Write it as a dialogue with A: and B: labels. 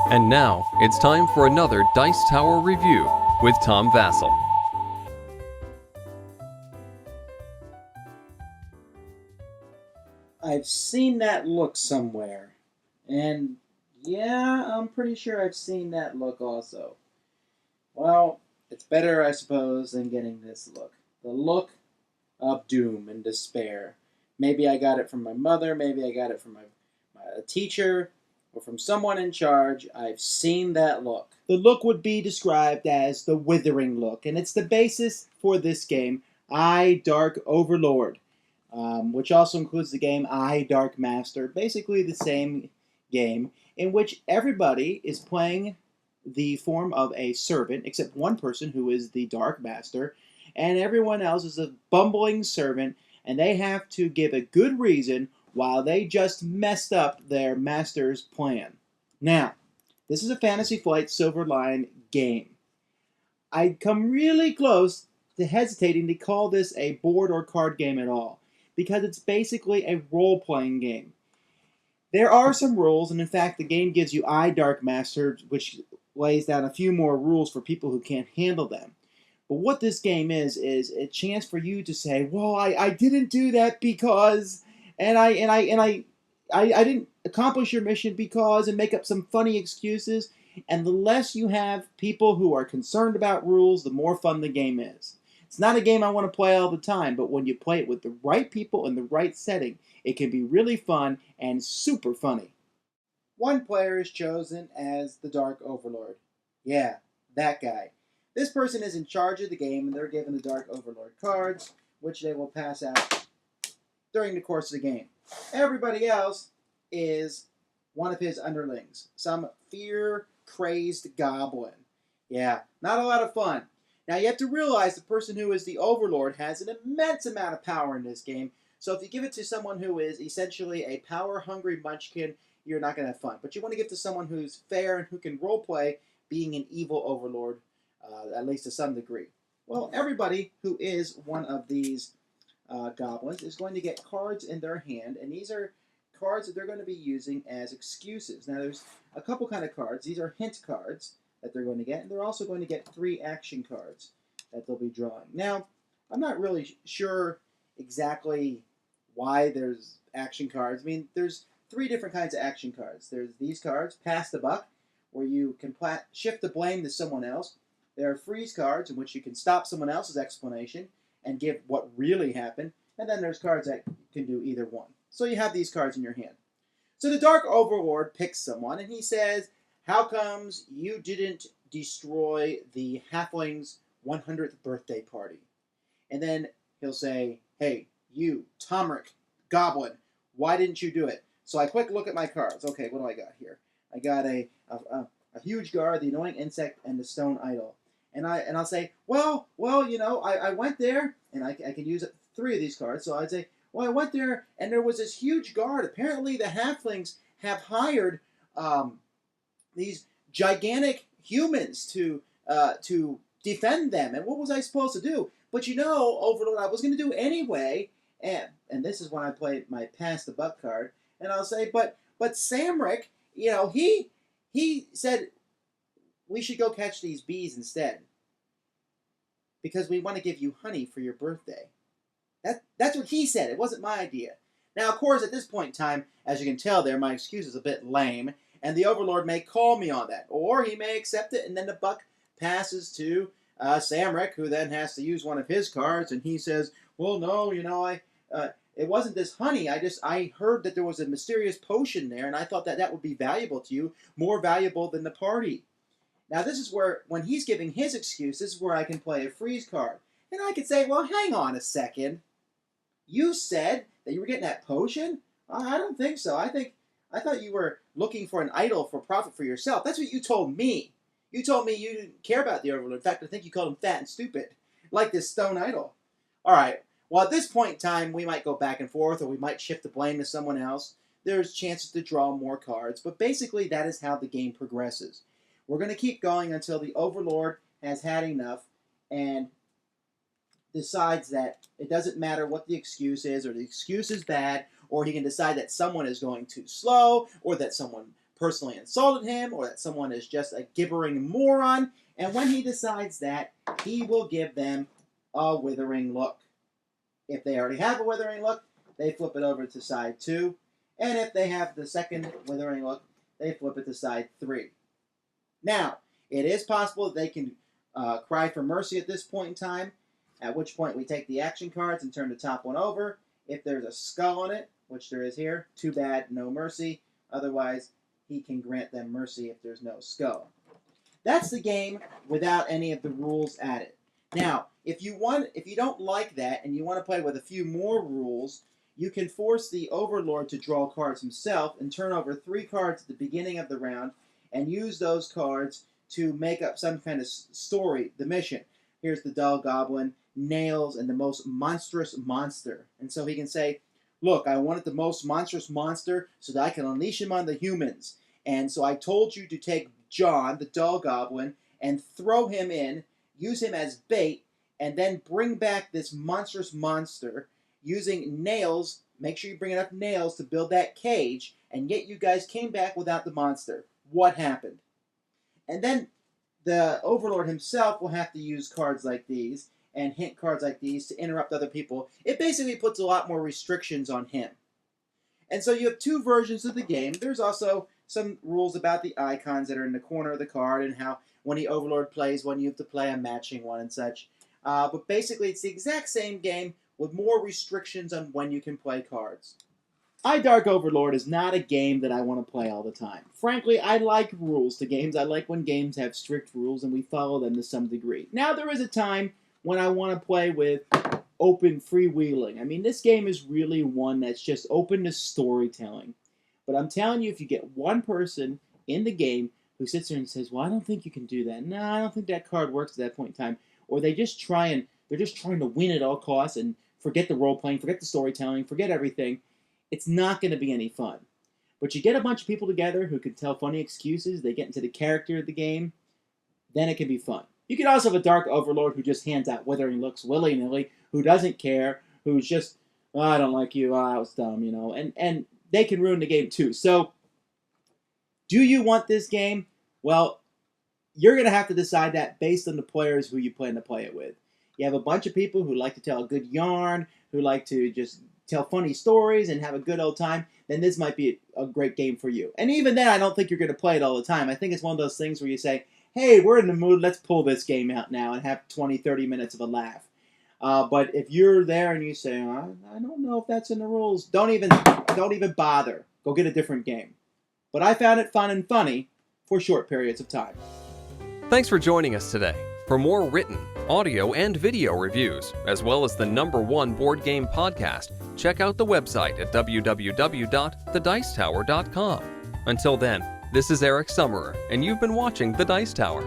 A: And now, it's time for another Dice Tower review with Tom Vasel.
B: I've seen that look somewhere. And yeah, I'm pretty sure I've seen that look also. Well, it's better, I suppose, than getting this look. The look of doom and despair. Maybe I got it from my mother, maybe I got it from my teacher, or from someone in charge. I've seen that look. The look would be described as the withering look, and it's the basis for this game, I Dark Overlord, which also includes the game I Dark Master. Basically, the same game in which everybody is playing the form of a servant, except one person who is the Dark Master, and everyone else is a bumbling servant, and they have to give a good reason while they just messed up their master's plan. Now, this is a Fantasy Flight Silverline game. I'd come really close to hesitating to call this a board or card game at all, because it's basically a role playing game. There are some rules, and in fact, the game gives you I Dark Master, which lays down a few more rules for people who can't handle them. But what this game is a chance for you to say, "Well, I didn't do that because, and I didn't accomplish your mission because," and make up some funny excuses. And the less you have people who are concerned about rules, the more fun the game is. It's not a game I want to play all the time, but when you play it with the right people in the right setting, it can be really fun and super funny. One player is chosen as the Dark Overlord. Yeah, that guy. This person is in charge of the game, and they're given the Dark Overlord cards, which they will pass out during the course of the game. Everybody else is one of his underlings, some fear-crazed goblin. Yeah, not a lot of fun. Now, you have to realize the person who is the Overlord has an immense amount of power in this game, so if you give it to someone who is essentially a power-hungry munchkin, you're not going to have fun. But you want to give it to someone who's fair and who can roleplay being an evil Overlord, at least to some degree. Well, everybody who is one of these goblins is going to get cards in their hand, and these are cards that they're going to be using as excuses. Now, there's a couple kind of cards. These are hint cards that they're going to get, and they're also going to get 3 action cards that they'll be drawing. Now, I'm not really sure exactly why there's action cards. I mean, there's 3 different kinds of action cards. There's these cards, Pass the Buck, where you can shift the blame to someone else. There are freeze cards in which you can stop someone else's explanation and give what really happened. And then there's cards that can do either one. So you have these cards in your hand. So the Dark Overlord picks someone, and he says, "How comes you didn't destroy the Halfling's 100th birthday party?" And then he'll say, "Hey, you, Tomric, Goblin, why didn't you do it?" So I quick look at my cards. Okay, what do I got here? I got a huge guard, the annoying insect, and the stone idol. And I'll say, well, I went there, and I can use 3 of these cards. So I'd say, well, I went there, and there was this huge guard. Apparently, the halflings have hired these gigantic humans to defend them. And what was I supposed to do? But Overlord, I was going to do anyway. And this is when I play my Pass the Buck card. And I'll say, but Samric, he said we should go catch these bees instead because we want to give you honey for your birthday. That's what he said. It wasn't my idea. Now, of course, at this point in time, as you can tell there, my excuse is a bit lame, and the Overlord may call me on that, or he may accept it, and then the buck passes to Samric, who then has to use one of his cards, and he says, well, no, it wasn't this honey. I heard that there was a mysterious potion there, and I thought that would be valuable to you, more valuable than the party. Now, this is where, when he's giving his excuse, this is where I can play a freeze card. And I could say, well, hang on a second. You said that you were getting that potion? I don't think so. I thought you were looking for an idol for profit for yourself. That's what you told me. You told me you didn't care about the Overlord. In fact, I think you called him fat and stupid, like this stone idol. All right. Well, at this point in time, we might go back and forth, or we might shift the blame to someone else. There's chances to draw more cards, but basically that is how the game progresses. We're going to keep going until the Overlord has had enough and decides that it doesn't matter what the excuse is, or the excuse is bad, or he can decide that someone is going too slow, or that someone personally insulted him or that someone is just a gibbering moron. And when he decides that, he will give them a withering look. If they already have a withering look, they flip it over to side 2. And if they have the second withering look, they flip it to side 3. Now, it is possible that they can cry for mercy at this point in time, at which point we take the action cards and turn the top one over. If there's a skull on it, which there is here, too bad, no mercy. Otherwise, he can grant them mercy if there's no skull. That's the game without any of the rules added. Now, if you don't like that and you want to play with a few more rules, you can force the Overlord to draw cards himself and turn over 3 cards at the beginning of the round and use those cards to make up some kind of story, the mission. Here's the Dull Goblin, Nails, and the most monstrous monster. And so he can say, look, I wanted the most monstrous monster so that I can unleash him on the humans. And so I told you to take John, the Dull Goblin, and throw him in, use him as bait, and then bring back this monstrous monster using nails. Make sure you bring enough nails to build that cage, and yet you guys came back without the monster. What happened? And then the Overlord himself will have to use cards like these and hint cards like these to interrupt other people. It basically puts a lot more restrictions on him. And so you have 2 versions of the game. There's also some rules about the icons that are in the corner of the card and how when the Overlord plays one, you have to play a matching one and such. But basically, it's the exact same game with more restrictions on when you can play cards. Dark Overlord is not a game that I want to play all the time. Frankly, I like rules to games. I like when games have strict rules and we follow them to some degree. Now, there is a time when I want to play with open freewheeling. I mean, this game is really one that's just open to storytelling. But I'm telling you, if you get one person in the game who sits there and says, well, I don't think you can do that. No, I don't think that card works at that point in time. Or they're just trying to win at all costs and forget the role-playing, forget the storytelling, forget everything. It's not going to be any fun. But you get a bunch of people together who can tell funny excuses, they get into the character of the game, then it can be fun. You can also have a Dark Overlord who just hands out withering looks willy-nilly, who doesn't care, who's just, oh, I don't like you, oh, that was dumb, you know, and they can ruin the game too. So, do you want this game? Well, you're going to have to decide that based on the players who you plan to play it with. You have a bunch of people who like to tell a good yarn, who like to just tell funny stories and have a good old time, then this might be a great game for you. And even then, I don't think you're going to play it all the time. I think it's one of those things where you say, hey, we're in the mood, let's pull this game out now and have 20, 30 minutes of a laugh. But if you're there and you say, I don't know if that's in the rules, don't even bother. Go get a different game. But I found it fun and funny for short periods of time.
A: Thanks for joining us today. For more written, audio, and video reviews, as well as the #1 board game podcast, check out the website at www.thedicetower.com. Until then, this is Eric Summerer, and you've been watching The Dice Tower.